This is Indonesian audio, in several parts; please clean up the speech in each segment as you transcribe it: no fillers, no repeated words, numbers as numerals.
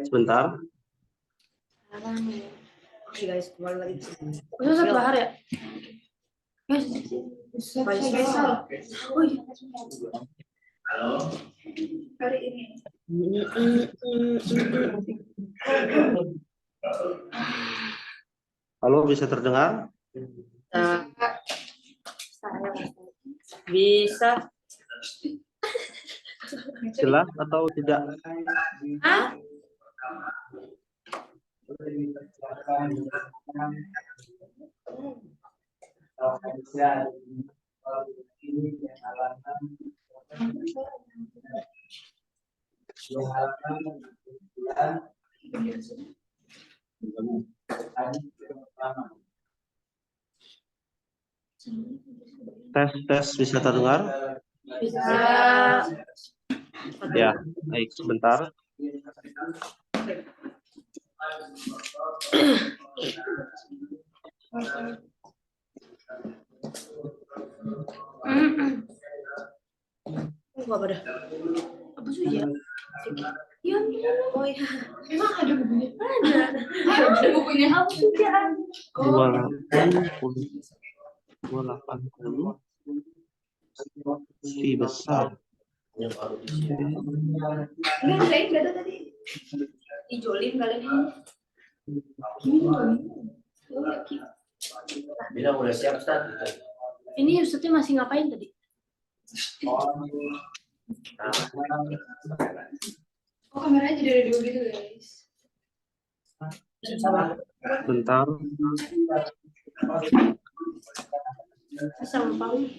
Sebentar. Oke guys, kembali lagi. Ustaz Bahar ya? Guys, Spesial. oh iya. Halo. Hari ini. Halo, bisa terdengar? Bisa. Jelas atau tidak? Hah? Tes bisa terdengar? Bisa. Ya, baik, sebentar. Apa dah? Apa sih ya? Ya, Oh iya. memang ada bukunya. Ada bukunya. Apa sih ya? 280 si besar. Yang baru di sini. Enggak ada tadi. Ijolin kalian ini. Bilang udah siap Ustaz. Ini Ustaznya masih ngapain tadi? Oh, kameranya jadi ada dua gitu guys. Bentar. Sampang.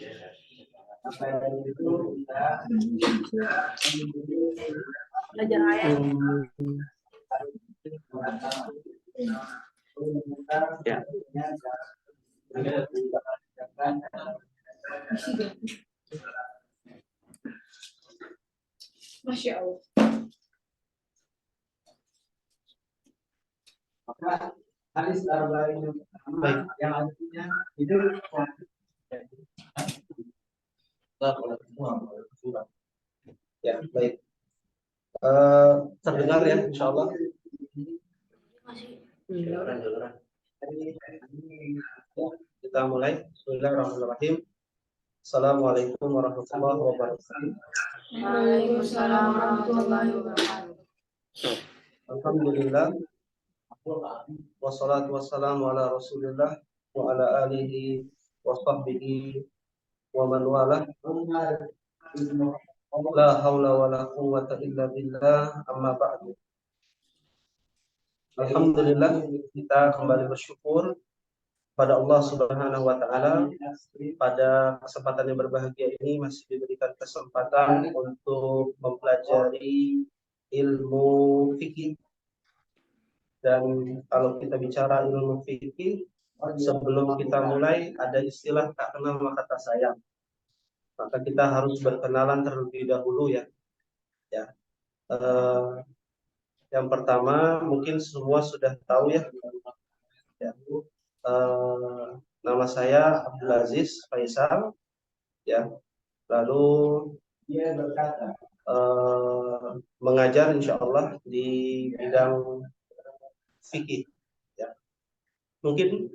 Belajar ayat. Ya. Masya Allah. Hadis arba'in yang artinya itu Ya, baik. Terdengar ya, insya Allah. Kita mulai. Bismillahirrahmanirrahim. Assalamualaikum warahmatullahi wabarakatuh. Waalaikumsalam warahmatullahi wabarakatuh. Alhamdulillah. Wassalatu wassalamu ala Rasulillah wa ala alihi wa sahbihi wa man walah. La haula wa la quwwata illa billah, amma ba'du. Alhamdulillah, kita kembali bersyukur pada Allah Subhanahu wa taala. Pada kesempatan yang berbahagia ini masih diberikan kesempatan untuk mempelajari ilmu fikih. Dan kalau kita bicara ilmu fikih, sebelum kita mulai ada istilah tak kenal maka tak sayang. Maka kita harus berkenalan terlebih dahulu ya. Yang pertama mungkin semua sudah tahu ya. Nama saya Abdul Aziz Faisal. Ya. Lalu dia berkata mengajar insya Allah di bidang fikih. Ya. Mungkin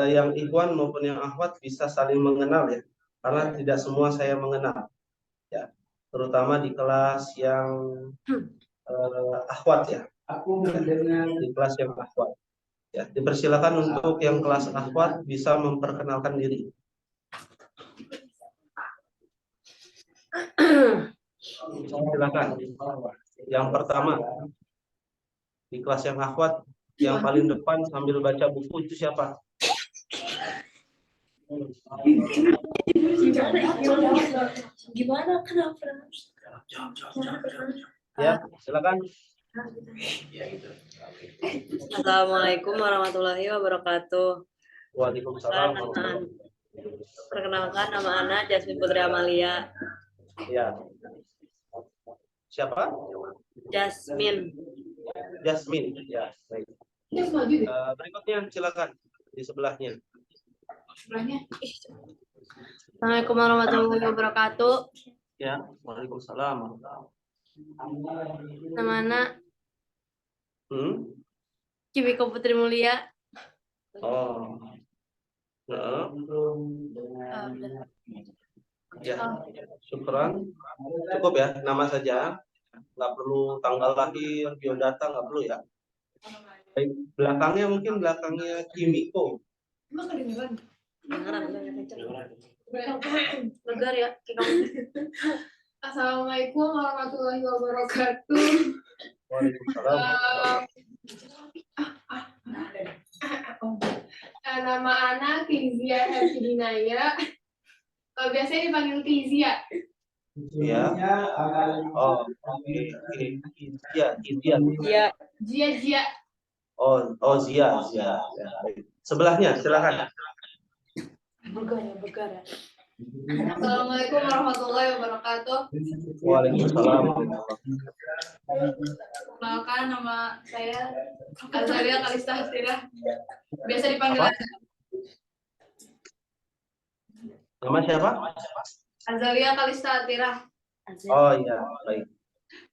yang ikhwan maupun yang akhwat bisa saling mengenal ya. Karena tidak semua saya mengenal, ya, terutama di kelas yang akhwat ya. aku mendengar Di kelas yang akhwat, ya, dipersilakan untuk yang kelas akhwat bisa memperkenalkan diri. Silakan. Yang pertama di kelas yang akhwat yang paling depan sambil baca buku itu siapa? Gimana kenapa? Ya, silakan. Assalamualaikum warahmatullahi wabarakatuh. Waalaikumsalam. Perkenalkan nama Ana Jasmine Putri Amalia. Ya. Siapa? Jasmine. Ya, baik. Berikutnya silakan di sebelahnya. Assalamualaikum warahmatullahi wabarakatuh. Ya, waalaikumsalam. Namana Hmm? Kimiko Putri Mulia. Oh. Nah, Udah. ya. Syukran. Cukup ya, nama saja. Nggak perlu tanggal lahir, biodata nggak perlu ya. Baik, belakangnya mungkin belakangnya Kimiko. Emang kedengeran? Dengeran, dengeran. Legar ya. Assalamualaikum warahmatullahi wabarakatuh. Waalaikumsalam. Nama anak Kizia Hafidinaya. Biasanya dipanggil Kizia. Ya. Oh, oke. Iya, India. Iya. Jia. Oh, Zia. Ya. Baik. Sebelahnya, silakan. Bergara. Assalamualaikum warahmatullahi wabarakatuh. Waalaikumsalam. Perkenalkan, nama saya Azalia Kalista Hastira. Biasa dipanggil Apa? Nama siapa? Azalia Kalista Hastira. Oh iya, baik.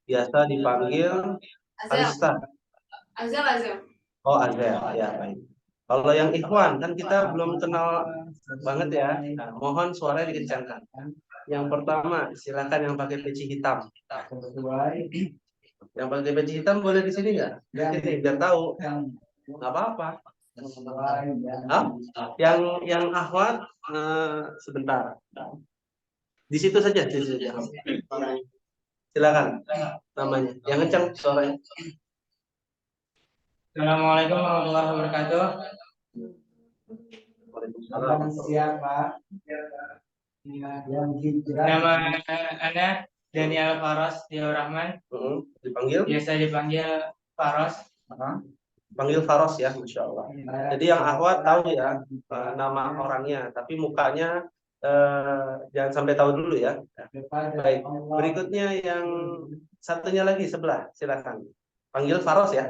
Biasa dipanggil Alista. Azel. Oh, Azel. Ya, baik. Kalau yang Ikhwan, kan kita belum kenal banget ya. Nah, mohon suaranya dikencangkan. Yang pertama, silakan yang pakai peci hitam. Yang pakai peci hitam boleh di sini nggak? Di sini, biar tahu. Nggak apa-apa. Hah? Yang Ahwat, sebentar. Di situ saja, di situ saja. Silakan namanya. Yang kencang suaranya. Assalamualaikum warahmatullahi wabarakatuh. Waalaikumsalam. Siapa? Yang hijrah. Nama Anda Daniel Faros Rahman, Dipanggil? biasa dipanggil Faros. Panggil Faros ya, Masya Allah. Jadi yang Ahwat tahu ya nama orangnya, tapi mukanya jangan sampai tahu dulu ya. Baik, berikutnya yang satunya lagi sebelah, silakan. Panggil Faros ya.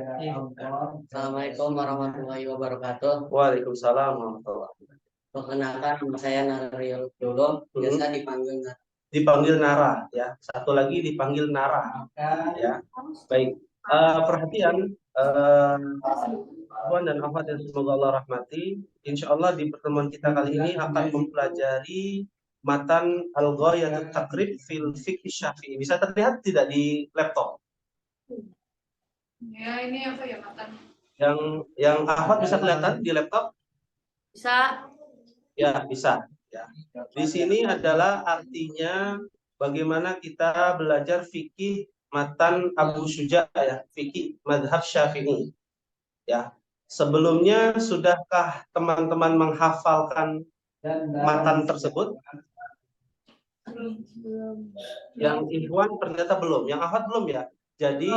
Assalamualaikum warahmatullahi wabarakatuh. Waalaikumsalam warahmatullahi wabarakatuh. Perkenalkan, nama saya Nariul Dodo, biasa dipanggil Nara. Dipanggil Nara ya. Satu lagi dipanggil Nara ya. Baik. Perhatian Puan dan Ahwat yang semoga Allah rahmati. Insya Allah di pertemuan kita kali ini akan mempelajari matan al-ghayatut taqrib fil fiqh syafi'i. Bisa terlihat tidak di laptop? Ya, ini apa ya makan? Yang Ahwat bisa kelihatan di laptop? Bisa. Ya, bisa. Ya. Di sini adalah artinya bagaimana kita belajar fikih matan Abu Syuja ya, fikih madhab Syafi'i. Ya. Sebelumnya sudahkah teman-teman menghafalkan matan tersebut? Yang Ikhwan ternyata belum, yang Ahwat belum ya. Jadi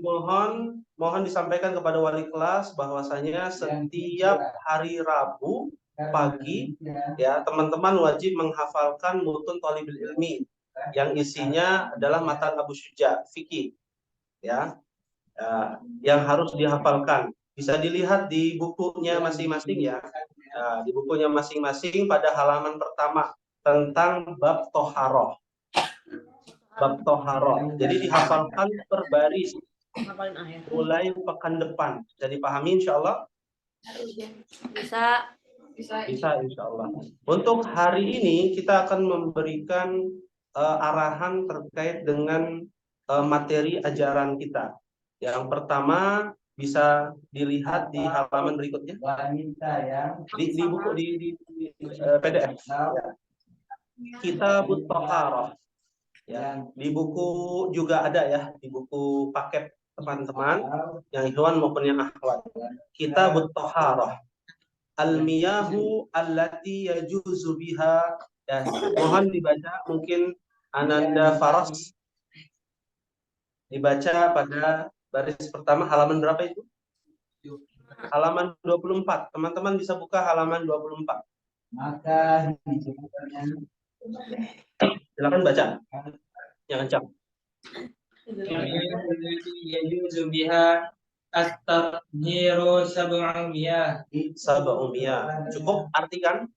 mohon disampaikan kepada wali kelas bahwasanya setiap hari Rabu pagi ya teman-teman wajib menghafalkan mutun thalibul ilmi yang isinya adalah matan Abu Syuja fikih ya, yang harus dihafalkan. Bisa dilihat di bukunya masing-masing ya. Di bukunya masing-masing pada halaman pertama tentang bab toharoh. Bab toharoh. Jadi dihafalkan per baris mulai pekan depan. Bisa dipahami insya Allah? Bisa insya Allah. Untuk hari ini kita akan memberikan arahan terkait dengan materi ajaran kita. Yang pertama bisa dilihat di halaman berikutnya. Di buku di PDF. Ya. Kitabut Toharoh. Ya, di buku juga ada ya, di buku paket teman-teman yang Ikhwan maupun yang Akhwat. Kitabut Toharoh. Al-miyahu allati yajuzu biha. Ya, mohon dibaca mungkin Ananda Faros. Dibaca pada baris pertama halaman berapa itu? Halaman 24. Teman-teman bisa buka halaman 24. Maka silakan baca. Jangan kencang. Yajuzu biha at-tathiru sab'umiyah. Cukup artikan.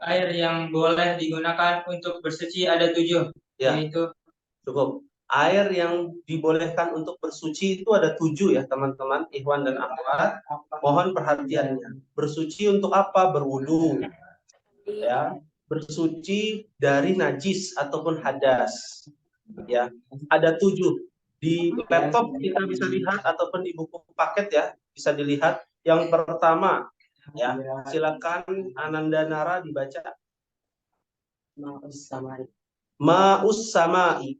Air yang boleh digunakan untuk bersuci ada 7, Ya. yaitu Cukup. Air yang dibolehkan untuk bersuci itu ada 7 ya teman-teman, ikhwan dan akhwat. Mohon perhatiannya. Bersuci untuk apa? Berwudu. Ya, bersuci dari najis ataupun hadas. Ya, ada 7. Di laptop kita bisa lihat ataupun di buku paket ya bisa dilihat. Yang pertama, ya silakan Ananda Nara dibaca. Ma'us samai.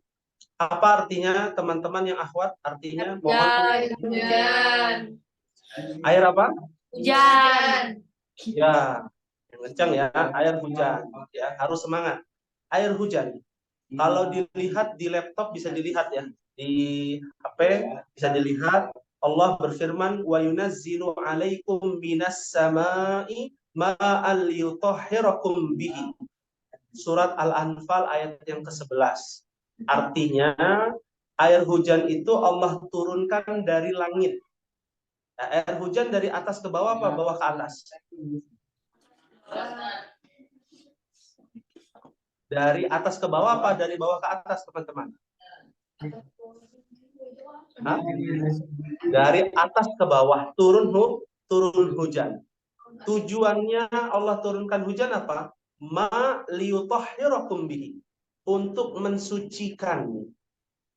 Apa artinya teman-teman yang akhwat? Artinya mohon. Hujan. Air apa? Hujan. Ya, yang kencang ya, air hujan. Ya, harus semangat. Air hujan. Kalau dilihat di laptop bisa dilihat ya, di HP bisa dilihat. Allah berfirman, wa yunazzilu 'alaikum minas samai ma'al yutahhirakum bihi. Surat Al-Anfal ayat yang ke-11. Artinya air hujan itu Allah turunkan dari langit. Nah, air hujan dari atas ke bawah apa? Bawah ke atas? Dari atas ke bawah apa? Dari bawah ke atas, teman-teman? Hah? Dari atas ke bawah turun hujan. Tujuannya Allah turunkan hujan apa? Ma liyutahhirakum bihi. Untuk mensucikan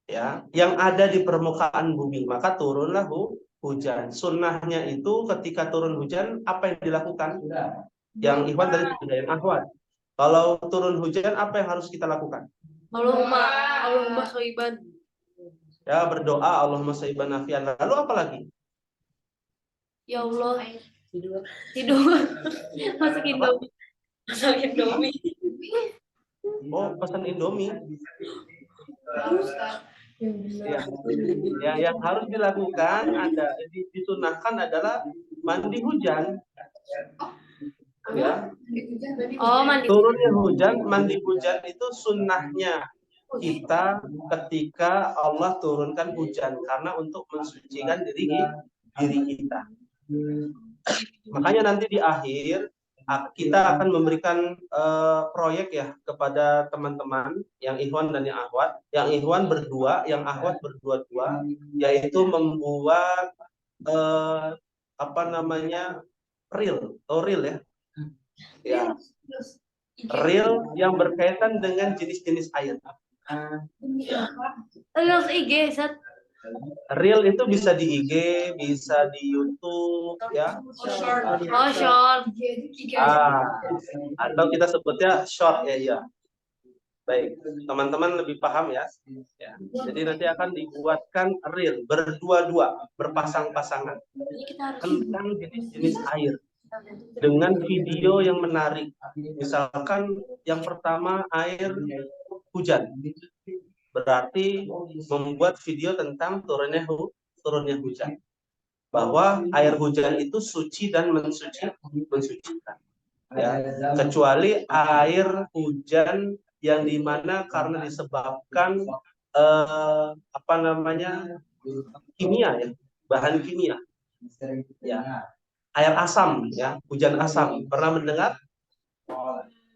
ya yang ada di permukaan bumi, maka turunlah hujan. Sunnahnya itu ketika turun hujan apa yang dilakukan? Yang ikhwan tadi sudah, yang akhwat. Kalau turun hujan apa yang harus kita lakukan? Allahumma shayban. Ya, berdoa Allahumma shayban nafian. Lalu apa lagi? Ya Allah. Tidur. Masak Indomie. Masak Indomie. Oh, pesan Indomie. Ya. Ya, yang harus dilakukan disunahkan adalah mandi hujan. Ya. Oh, mandi. Turunnya hujan, mandi hujan itu sunnahnya kita ketika Allah turunkan hujan karena untuk mensucikan diri kita. Makanya nanti di akhir kita akan memberikan proyek ya kepada teman-teman yang ikhwan dan yang akhwat. Yang ikhwan berdua, yang akhwat berdua-dua, yaitu membuat reel ya. Ya, reel yang berkaitan dengan jenis-jenis air. Reels IG, Sat. Reel itu bisa di IG, bisa di YouTube, ya. Oh, short. Atau kita sebutnya short ya. Baik, teman-teman lebih paham ya. Jadi nanti akan dibuatkan reel berdua-dua, berpasang-pasangan tentang jenis-jenis air dengan video yang menarik. Misalkan yang pertama air hujan. Berarti membuat video tentang turunnya hujan. Bahwa air hujan itu suci dan mensucikan. Ya, kecuali air hujan yang dimana karena disebabkan kimia ya, bahan kimia. Ya. Air asam ya, hujan asam. Pernah mendengar?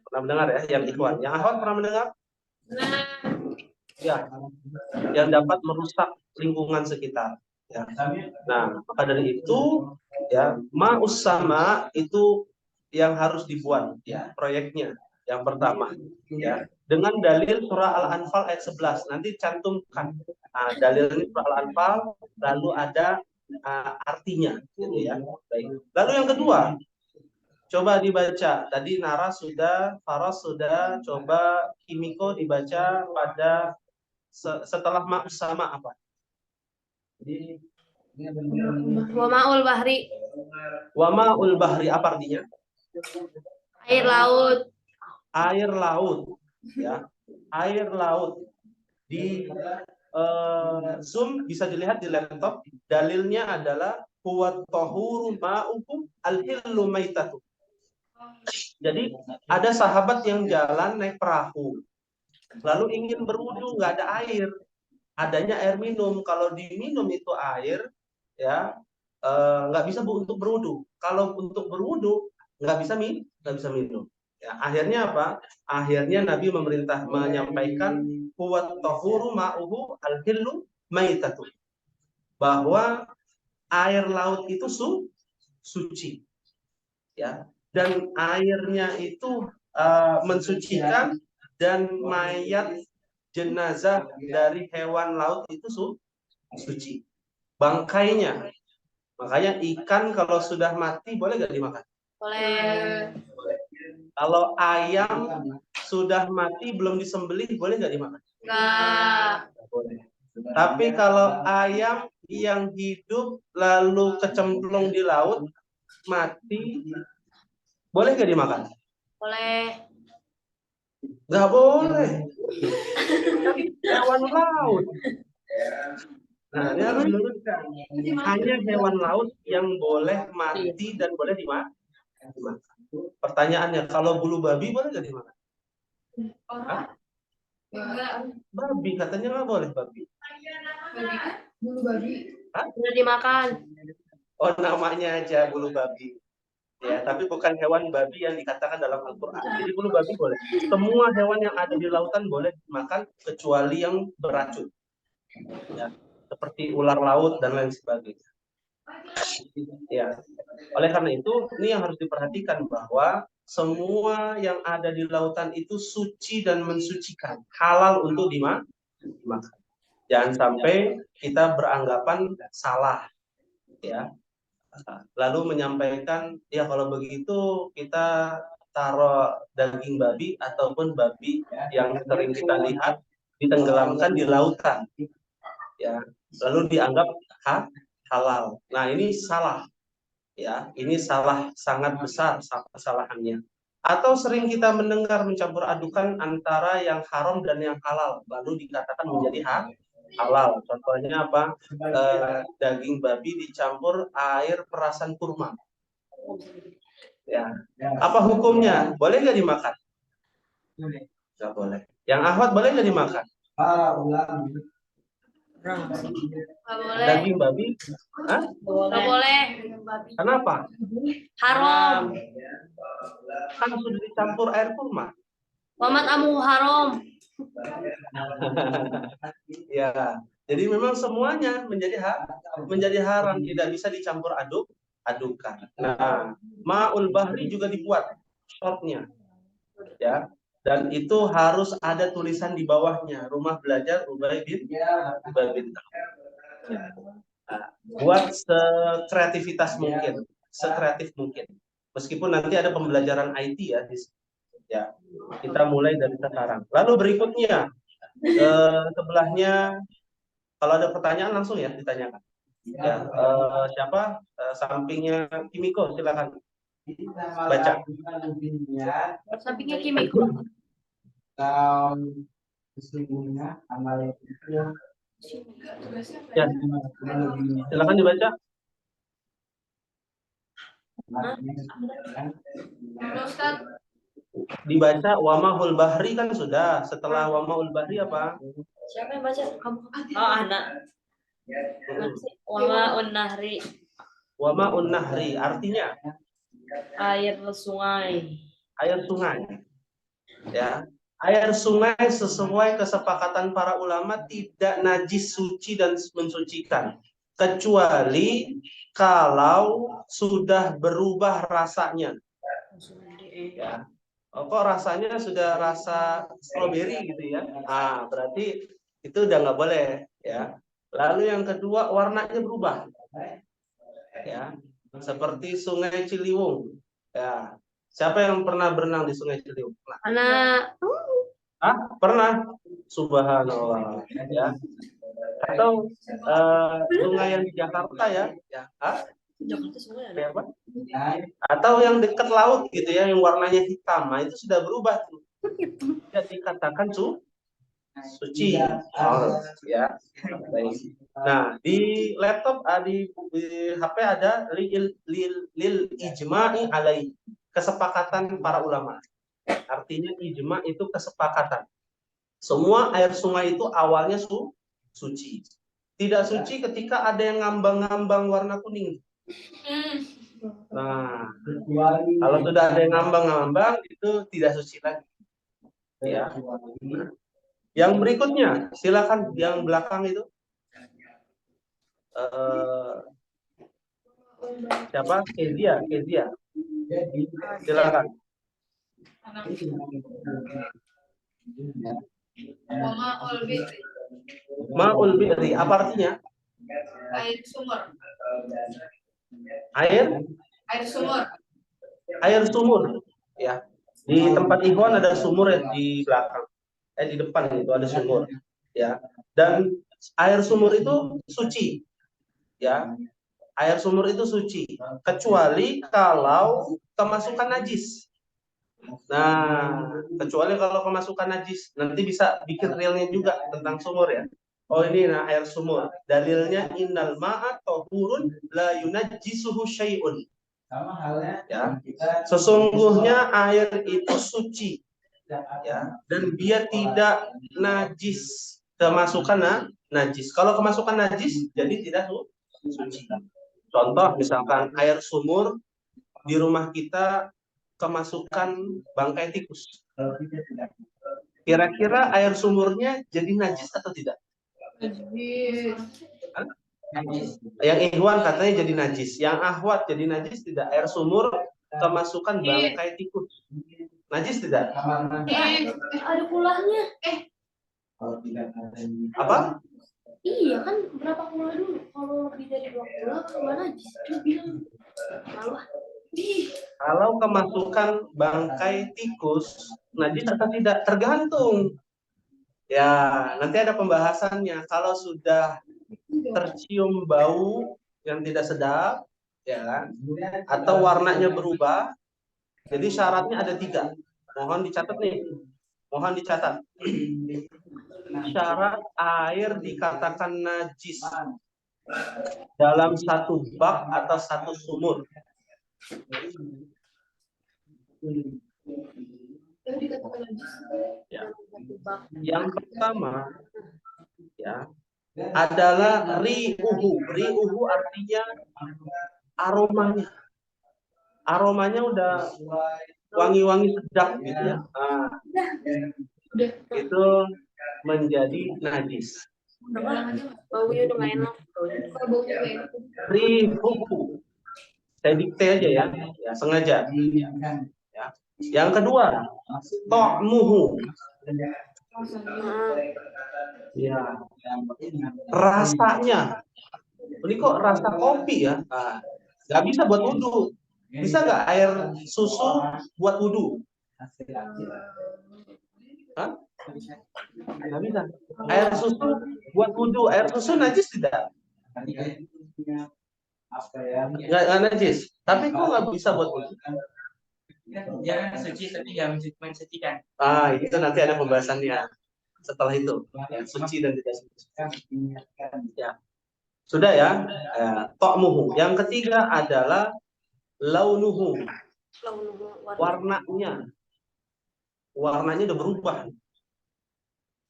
Pernah mendengar ya, yang ikhwan. Yang akhwat pernah mendengar? Ya, yang dapat merusak lingkungan sekitar. Ya. Nah, maka dari itu, ya, ma'us sama itu yang harus dibuat, ya, proyeknya. Yang pertama, ya, dengan dalil surah Al-Anfal ayat 11. Nanti cantumkan. Nah, dalil ini surah Al-Anfal, lalu ada artinya, gitu ya. Baik. Lalu yang kedua, coba dibaca. Tadi Nara sudah, Faras sudah, coba Kimiko dibaca pada setelah ma'us sama apa? Wa ma'ul bahri. Wa ma'ul bahri apa artinya? Air laut. Air laut, ya. Air laut. Di Zoom bisa dilihat di laptop. Dalilnya adalah huwa tahuru ma'ukum al-hillu maitatu. Jadi ada sahabat yang jalan naik perahu, lalu ingin berwudu, nggak ada air, adanya air minum. Kalau diminum itu air, ya nggak bisa untuk berwudu. Kalau untuk berwudu nggak bisa minum. Ya, akhirnya apa? Akhirnya Nabi menyampaikan huwat tahuru ma'uhu al-hillu maitatu. Bahwa air laut itu suci. Ya. Dan airnya itu mensucikan, dan mayat jenazah dari hewan laut itu suci. Bangkainya. Makanya ikan kalau sudah mati boleh nggak dimakan? Boleh. Kalau ayam sudah mati belum disembelih boleh nggak dimakan? Enggak. Boleh. Tapi kalau ayam yang hidup lalu kecemplung di laut mati boleh nggak dimakan? Boleh. Nggak boleh. Hewan laut. Nah, ini harus diluruskan. Hanya hewan laut yang boleh mati dan boleh dimakan. Pertanyaannya, kalau bulu babi boleh nggak dimakan? Orang enggak. Babi katanya nggak boleh babi. Babi kan? Bulu babi. Boleh dimakan. Oh, namanya aja bulu babi. Ya, tapi bukan hewan babi yang dikatakan dalam Al-Quran. Jadi bulu babi boleh. Semua hewan yang ada di lautan boleh dimakan kecuali yang beracun. Ya, seperti ular laut dan lain sebagainya. Ya, oleh karena itu ini yang harus diperhatikan bahwa semua yang ada di lautan itu suci dan mensucikan, halal untuk dimakan. Jangan sampai kita beranggapan salah, ya. Lalu menyampaikan, ya kalau begitu kita taruh daging babi ataupun babi yang sering kita lihat ditenggelamkan di lautan, ya. Lalu dianggap halal. Nah, ini salah. Ya, ini salah sangat besar kesalahannya. Atau sering kita mendengar mencampur adukan antara yang haram dan yang halal, lalu dikatakan menjadi halal. Contohnya apa? Daging babi dicampur air perasan kurma. Ya. Apa hukumnya? Boleh nggak dimakan? Nggak boleh. Yang ahwat boleh nggak dimakan? Enggak boleh. Daging babi? Hah? Enggak boleh. Kenapa? Haram. Kan sudah dicampur air kurma. Wamat amu haram. Ya, jadi memang semuanya menjadi haram, tidak bisa dicampur adukan. Nah, ma'ul bahri juga dibuat shotnya, ya, dan itu harus ada tulisan di bawahnya, rumah belajar Ubay bin Ka'ab. Nah, buat sekreativitas mungkin, sekreatif mungkin. Meskipun nanti ada pembelajaran IT ya, ya, kita mulai dari sekarang. Lalu berikutnya, sebelahnya, kalau ada pertanyaan langsung ya ditanyakan. Ya, siapa? Sampingnya Kimiko, silakan baca. Sampingnya Kimiko. Sesungguhnya amal itu Ya, silakan dibaca. Ustaz. Dibaca wamahul bahri kan sudah. Setelah wamahul bahri apa? Siapa yang baca? Kamu. Oh, anak. Wama unnahri. Wama'un nahri artinya Air sungai. air sungai. Ya, air sungai sesuai kesepakatan para ulama tidak najis, suci dan mensucikan, kecuali kalau sudah berubah rasanya. Ya. Oh, kok rasanya sudah rasa stroberi gitu ya? Ah, berarti itu udah nggak boleh, ya. Lalu yang kedua warnanya berubah, ya, seperti Sungai Ciliwung. Ya, siapa yang pernah berenang di Sungai Ciliwung? Anak. Pernah. Subhanallah, ya. Atau sungai yang di Jakarta ya, Jakarta sungai ada. Apa? Atau yang dekat laut gitu ya, yang warnanya hitam, nah itu sudah berubah tuh. Tidak dikatakan suci. Oh, ya. Baik. Nah, di laptop, di HP ada lil ijma'i alai, kesepakatan para ulama. Artinya ijma itu kesepakatan. Semua air sungai itu awalnya suci. Tidak suci ketika ada yang ngambang-ngambang warna kuning. Nah, kecuali kalau sudah ada yang ngambang-ngambang itu tidak suci lagi. Ya. Yang berikutnya, silakan yang belakang itu. Siapa? Kezia. jadi Silakan. Mama Olbi, Ma'ul bi'ri, apa artinya? air sumur. Air Air sumur. Ya. Di tempat Ikhwan ada sumur ya di belakang. Di depan itu ada sumur. Ya. Dan air sumur itu suci. Ya. Air sumur itu suci kecuali kalau kemasukan najis. Nah, kecuali kalau kemasukan najis, nanti bisa bikin realnya juga tentang sumur ya. Oh ini nah air sumur. Dalilnya innal ma'a tahurun la yunajjisuhu syai'un. sama halnya Ya. kita Sesungguhnya air itu suci ya, dan dia tidak najis. Kemasukan najis. Kalau kemasukan najis jadi tidak suci. Contoh misalkan air sumur di rumah kita kemasukan bangkai tikus. kalau kita tidak Kira-kira air sumurnya jadi najis atau tidak? Najis. Yang Ikhwan katanya jadi najis, yang Ahwat jadi najis tidak? Air sumur kemasukan bangkai tikus, najis tidak? Ada kulahnya. kalau tidak ada Apa? Iya kan berapa kulah dulu? Kalau lebih dari 2 kulah nggak najis. Terus bilang malu. Kalau kemasukan bangkai tikus najis atau tidak? Tergantung. Ya, nanti ada pembahasannya. Kalau sudah tercium bau yang tidak sedap, ya kan? Atau warnanya berubah. Jadi syaratnya ada 3. Mohon dicatat nih. Mohon dicatat. Syarat air dikatakan najis dalam satu bak atau satu sumur. Ya. Yang pertama ya adalah riuhu. Riuhu artinya aromanya. Aromanya udah wangi-wangi sedap gitu ya. Nah, itu menjadi najis. Baunya udah nggak enak. Riuhu. Saya dikte aja ya, sengaja. Ya. Yang kedua, ta'muhu. Ya. Rasanya. Ini kok rasa kopi ya? Nah, nggak bisa buat wudhu. Bisa nggak air susu buat wudhu? Hah? Nggak bisa. Air susu buat wudhu. Air susu najis tidak? Nggak najis. Tapi kok nggak bisa buat wudhu? Dia suci tapi nggak mensucikan. Itu nanti ada pembahasannya setelah itu. Ya, suci dan tidak suci. Ya. Sudah ya. Ta'muhu. Yang ketiga adalah launuhu. Warnanya. Warnanya udah berubah.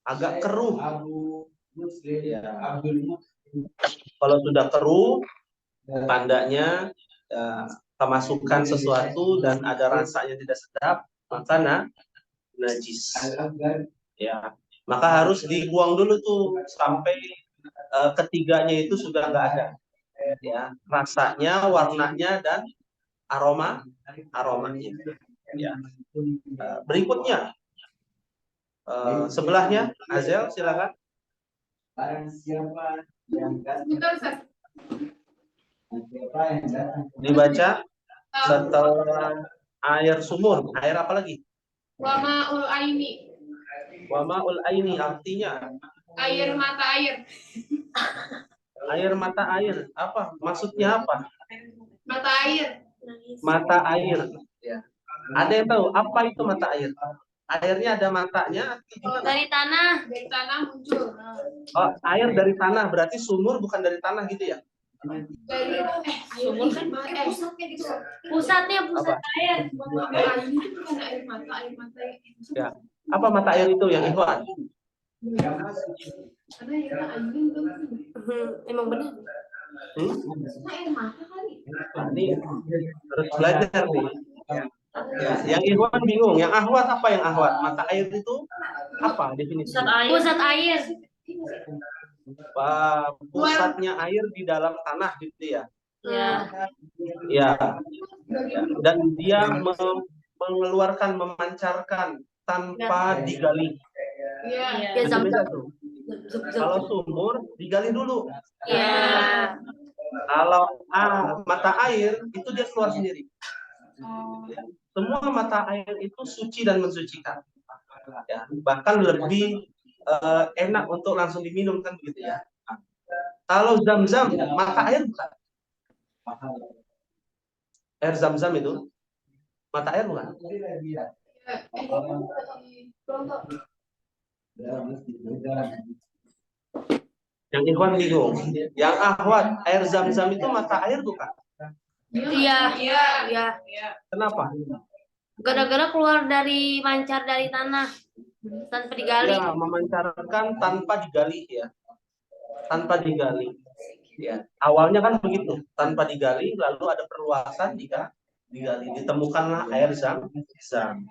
Agak keruh. Ya. Kalau sudah keruh, tandanya kemasukan sesuatu dan ada rasanya tidak sedap, maka najis. Ya, maka harus dibuang dulu tuh sampai ketiganya itu sudah nggak ada. Ya, rasanya, warnanya dan aromanya. Ya. Berikutnya, sebelahnya, Azel, silakan. Dibaca setelah air sumur. Air apa lagi? Wama'ul aini. Wama'ul aini artinya Air mata air. Air mata air. Apa? Maksudnya apa? Mata air. Mata air. Ya. Ada yang tahu apa itu mata air? Airnya ada matanya. Dari tanah. Dari tanah muncul. Oh, air dari tanah. Berarti sumur bukan dari tanah gitu ya? Dari sumur kan pusatnya gitu. Pusat air. Air itu bukan air mata Ya. Apa mata air itu yang Ikhwan? Karena ya air itu Emang benar. Air mata kali. Nah, ini harus belajar nih. Ya, yang Ikhwan bingung, yang Ahwat apa yang Ahwat? Mata air itu apa definisinya? Pusat air. Pusatnya air di dalam tanah gitu ya. Ya. Ya. Dan dia mengeluarkan, memancarkan tanpa digali. Iya. Ya, Itu beda tuh. Kalau sumur digali dulu. Ya. Kalau mata air itu dia keluar sendiri. Ya. Semua mata air itu suci dan mensucikan. Ya. Bahkan lebih enak untuk langsung diminum kan begitu ya. Kalau zam-zam mata air bukan. Air zam-zam itu mata air bukan. Yang Ikhwan bingung. Yang Ahwat, air zam-zam itu mata air bukan? Iya. Iya. Iya. Kenapa? Gara-gara keluar dari mancar dari tanah tanpa digali. Ya, memancarkan tanpa digali ya. Tanpa digali. Ya, awalnya kan begitu, tanpa digali, lalu ada perluasan digali, ditemukanlah air zam-zam.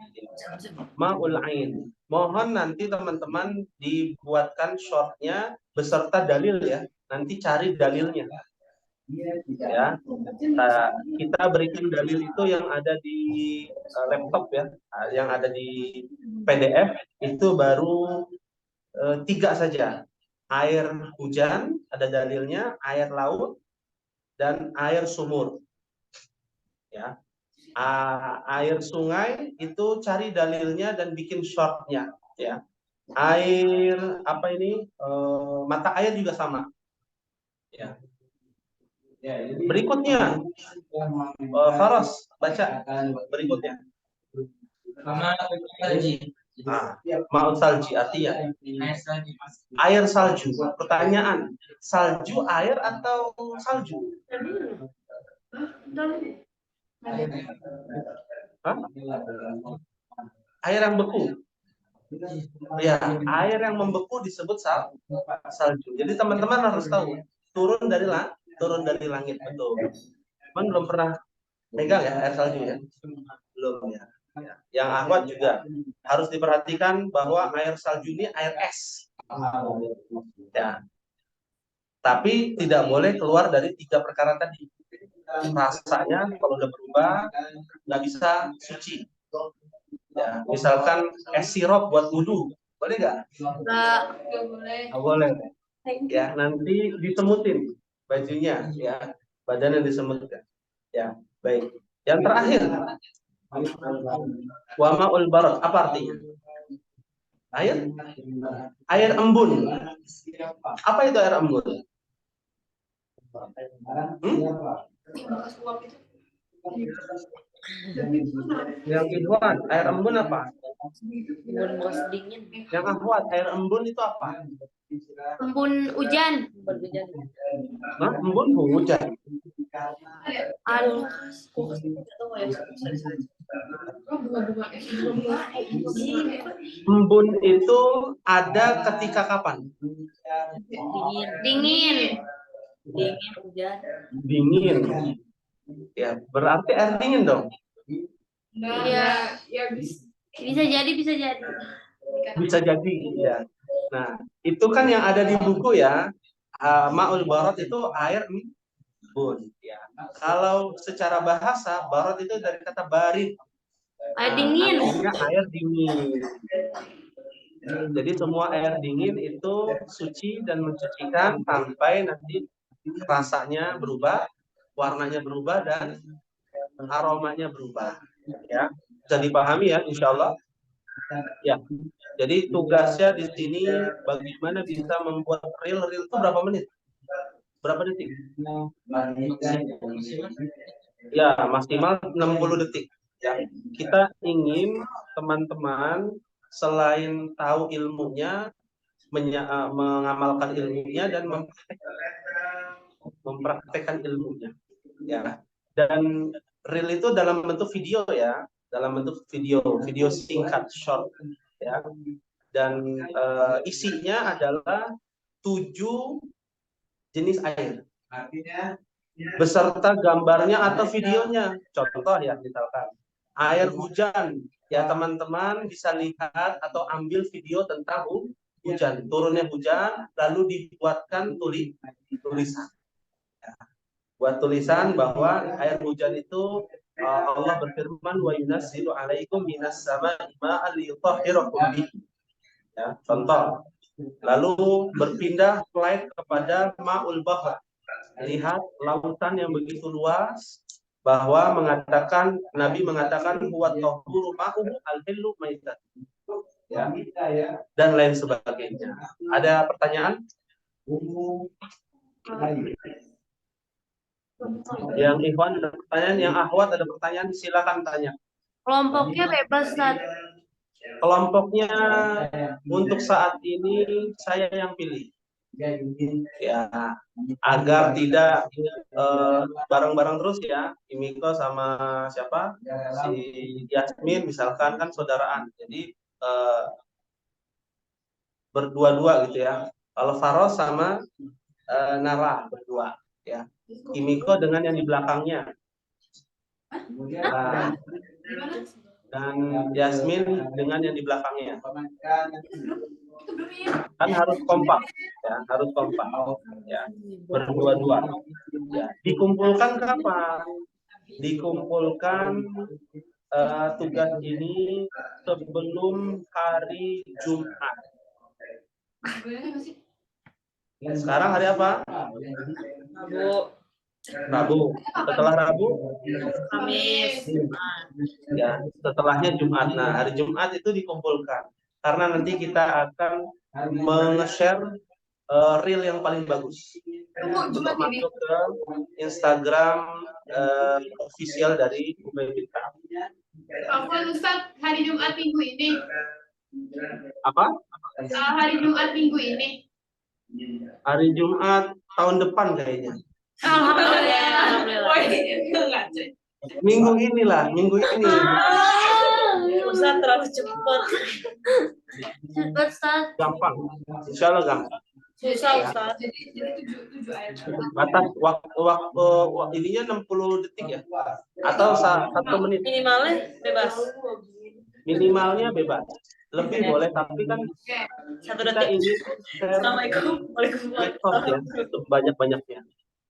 Ma'ul ain. Mohon nanti teman-teman dibuatkan shortnya beserta dalil ya. Nanti cari dalilnya. Ya, kita berikan dalil itu yang ada di laptop ya, yang ada di PDF itu baru 3 saja. Air hujan ada dalilnya, air laut dan air sumur. Ya, air sungai itu cari dalilnya dan bikin shortnya. Ya, air apa ini mata air juga sama. Ya. Berikutnya, Faras baca berikutnya. Ma'ul salji artinya air salju. Pertanyaan, salju air atau salju? Hah? Air yang beku. Ya, air yang membeku disebut salju. Jadi teman-teman harus tahu, turun dari langit betul. Cuman belum pernah megang ya air salju ya. Belum ya. Yang Ahmad juga harus diperhatikan bahwa air salju ini air es. Ya. Tapi tidak boleh keluar dari 3 perkara tadi. Rasanya kalau udah berubah nggak bisa suci. Ya, misalkan es sirup buat wudhu, boleh nggak? Nggak boleh. Nggak boleh. Ya, nanti disemutin bajunya, ya, badannya disemutkan. Ya, baik. Yang terakhir, wa ma'ul barat, apa artinya? Air embun. Apa itu air embun? Yang Ikhwan, air embun apa? embun dingin. Yang Ahwat, air embun itu apa? Embun hujan. Nah, embun hujan. Aduh. Embun itu ada ketika kapan? Dingin. Hujan. Dingin. Ya, berarti air dingin dong. Iya. Ya Bisa jadi. Bisa jadi ya. Nah, itu kan yang ada di buku ya. Ma'ul barat itu air embun ya. Kalau secara bahasa barat itu dari kata barid. Air dingin. Artinya air dingin. Jadi semua air dingin itu suci dan mensucikan sampai nanti rasanya berubah, warnanya berubah dan aromanya berubah. Ya, bisa dipahami ya, insya Allah. Ya, jadi tugasnya di sini bagaimana bisa membuat reel itu berapa menit? Berapa detik? Ya, maksimal 60 detik. Ya, kita ingin teman-teman selain tahu ilmunya, mengamalkan ilmunya dan mempraktekkan ilmunya. Ya, dan reel itu dalam bentuk video ya, dalam bentuk video singkat short ya. Dan isinya adalah 7 jenis air. Artinya beserta gambarnya atau videonya. Contoh ya, misalkan air hujan, ya teman-teman bisa lihat atau ambil video tentang hujan, turunnya hujan, lalu dibuatkan tulisan. Ya. Buat tulisan bahwa air hujan itu Allah berfirman wa yunazzilu alaikum minas sama'i ma'an liyutahhirakum bihi. Ya, contoh. Lalu berpindah slide kepada Ma'ul Bahr. Lihat lautan yang begitu luas, bahwa Nabi mengatakan huwa tahuru ma'uhu al-hillu maitat. Ya, dan lain sebagainya. Ada pertanyaan? Yang Ikhwan ada pertanyaan, yang Akhwat ada pertanyaan, silakan tanya. Kelompoknya bebas, Ustaz. Kelompoknya untuk saat ini saya yang pilih. Ya, agar tidak bareng-bareng terus ya, Imiko sama siapa, si Yasmin misalkan, kan saudaraan, jadi berdua-dua gitu ya. Kalau Faros sama Nara berdua ya, Imiko dengan yang di belakangnya, dan Yasmin dengan yang di belakangnya. Kan harus kompak ya, harus kompak ya, berdua-dua ya. Dikumpulkan kapan? Dikumpulkan tugas ini sebelum hari Jumat. Sekarang hari apa? Rabu. Setelah Rabu? Kamis. Ya, setelahnya Jumat. Nah, hari Jumat itu dikumpulkan. Karena nanti kita akan meng-share reel yang paling bagus untuk masuk ke Instagram official dari Ubay Bintang. Afwan Ustaz, hari Jumat minggu ini. Apa? Hari Jumat minggu ini. Hari Jumat tahun depan kayaknya. Alhamdulillah. Minggu inilah, minggu ini. Ustaz terlalu cepat. Cepat, Ustaz. Gampang. Insya Allah gampang. Susah, Ustaz. Jadi 7 ayat. Batas waktu ininya 60 detik ya? Atau 1 menit? Minimalnya bebas. Minimalnya bebas. Lebih boleh, tapi kan 1 kita detik. ingin share Assalamualaikum. medsos ya, banyak-banyaknya.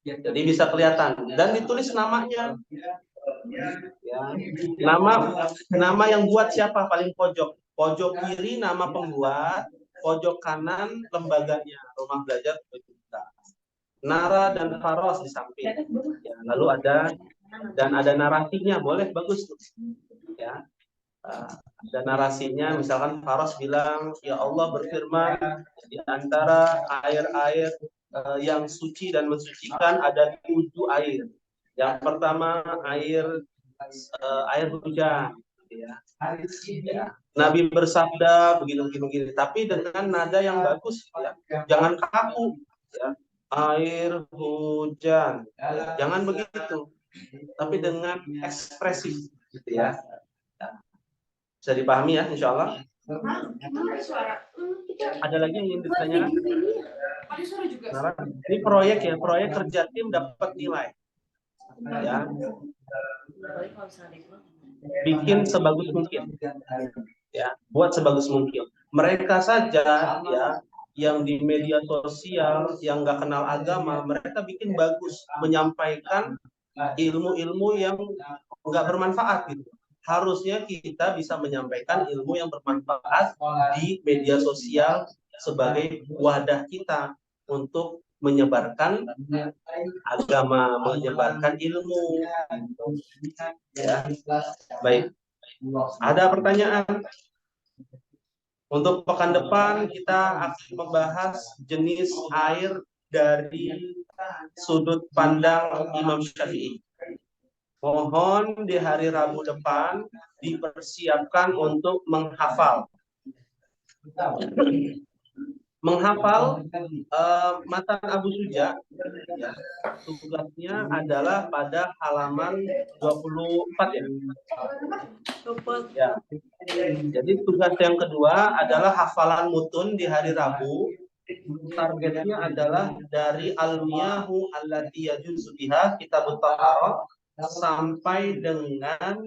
Jadi bisa kelihatan dan ditulis namanya. Ya. Nama yang buat siapa? Paling pojok. Pojok kiri nama pembuat, pojok kanan lembaganya, Rumah Belajar Ubay Bintang. Nara dan Faros di samping. Ya, lalu ada narasinya, boleh, bagus tuh. Ya. Ada narasinya, misalkan Faros bilang, ya Allah berfirman di antara air-air yang suci dan mensucikan ada 7 air. Yang pertama air hujan. Ya. Nabi bersabda begini. Tapi dengan nada yang bagus, ya. Jangan kaku. Ya. Air hujan. Ya. Jangan begitu. Tapi dengan ekspresif, gitu ya. Ya. Bisa dipahami ya, insya Allah. Ada lagi yang ingin ditanyakan? Ada suara juga. Nah, ini proyek ya, proyek kerja tim dapat nilai. Ya. Bikin sebagus mungkin. Ya, buat sebagus mungkin. Mereka saja ya yang di media sosial yang nggak kenal agama, mereka bikin bagus, menyampaikan ilmu-ilmu yang nggak bermanfaat gitu. Harusnya kita bisa menyampaikan ilmu yang bermanfaat di media sosial sebagai wadah kita untuk menyebarkan agama, menyebarkan ilmu. Ya. Baik. Ada pertanyaan? Untuk pekan depan kita akan membahas jenis air dari sudut pandang Imam Syafi'i. Mohon di hari Rabu depan dipersiapkan untuk menghafal. Menghafal matan Abu Suja, ya, tugasnya adalah pada halaman 24 ya. Ya. Jadi tugas yang kedua adalah hafalan mutun di hari Rabu. targetnya adalah dari al-miyahu allati yajuzu biha kitabut taharah sampai dengan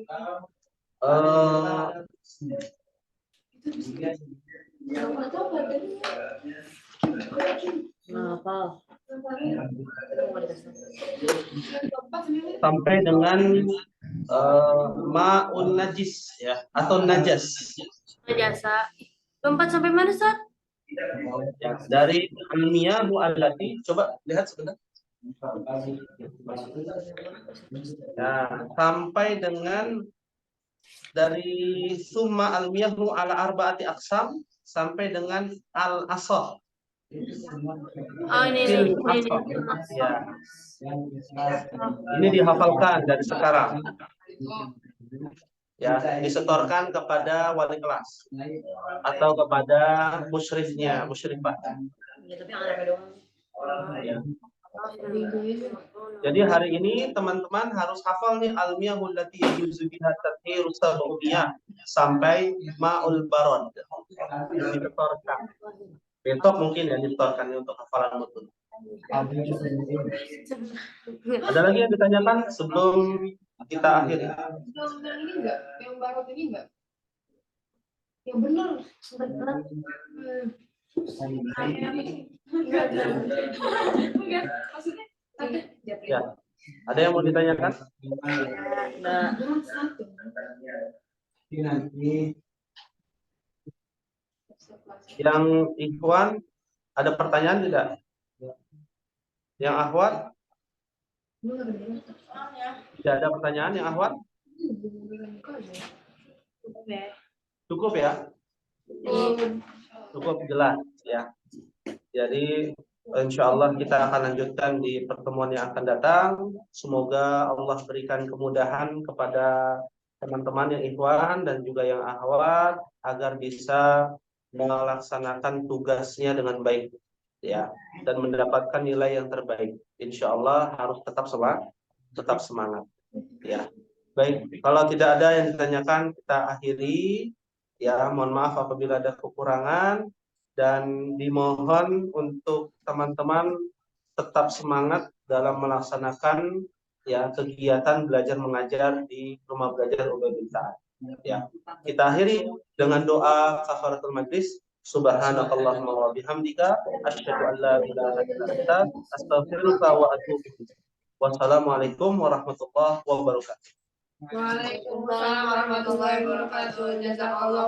sampai dengan ma'un najis ya atau najas. Jasa. 24 sampai mana, Ustaz? Ya, dari al-miyahu allati, coba lihat sebentar. Ya, sampai dengan dari summa al-miyahu ala arba'ati aqsam sampai dengan al-asah. Oh, ini. Ya. Ini dihafalkan dari sekarang. Ya, disetorkan kepada wali kelas atau kepada musyrifnya, musyrifah. Ya. Jadi hari ini teman-teman harus hafal nih al-miyahul lati yajuzu biha tathhiru sab'iyah sampai ma'ul barad. Disetorkan. Besok mungkin ya disetorkan untuk hafalan mutun. Ada lagi yang ditanyakan sebelum kita akhiri? Yang ini enggak? Yang barot ini enggak? Yang benar. Enggak, maksudnya ada. Ya. Ada yang mau ditanyakan? Yang ikhwan ada pertanyaan tidak? Yang akhwat? Tidak ada pertanyaan yang akhwat? Cukup ya? Cukup jelas ya. Jadi insya Allah kita akan lanjutkan di pertemuan yang akan datang. Semoga Allah berikan kemudahan kepada teman-teman yang ikhwan dan juga yang akhwat agar bisa melaksanakan tugasnya dengan baik ya dan mendapatkan nilai yang terbaik. Insya Allah harus tetap semangat ya. Baik, kalau tidak ada yang ditanyakan kita akhiri ya. Mohon maaf apabila ada kekurangan dan dimohon untuk teman-teman tetap semangat dalam melaksanakan ya kegiatan belajar mengajar di rumah belajar Ubaidillah. Ya, kita akhiri dengan doa kafaratul majlis. Subhanakallahumma wa bihamdika asyhadu an la ilaha illa anta astaghfiruka wa atubu ilaik. Wassalamualaikum warahmatullahi wabarakatuh. Waalaikumsalam warahmatullahi wabarakatuh. Jazakallah.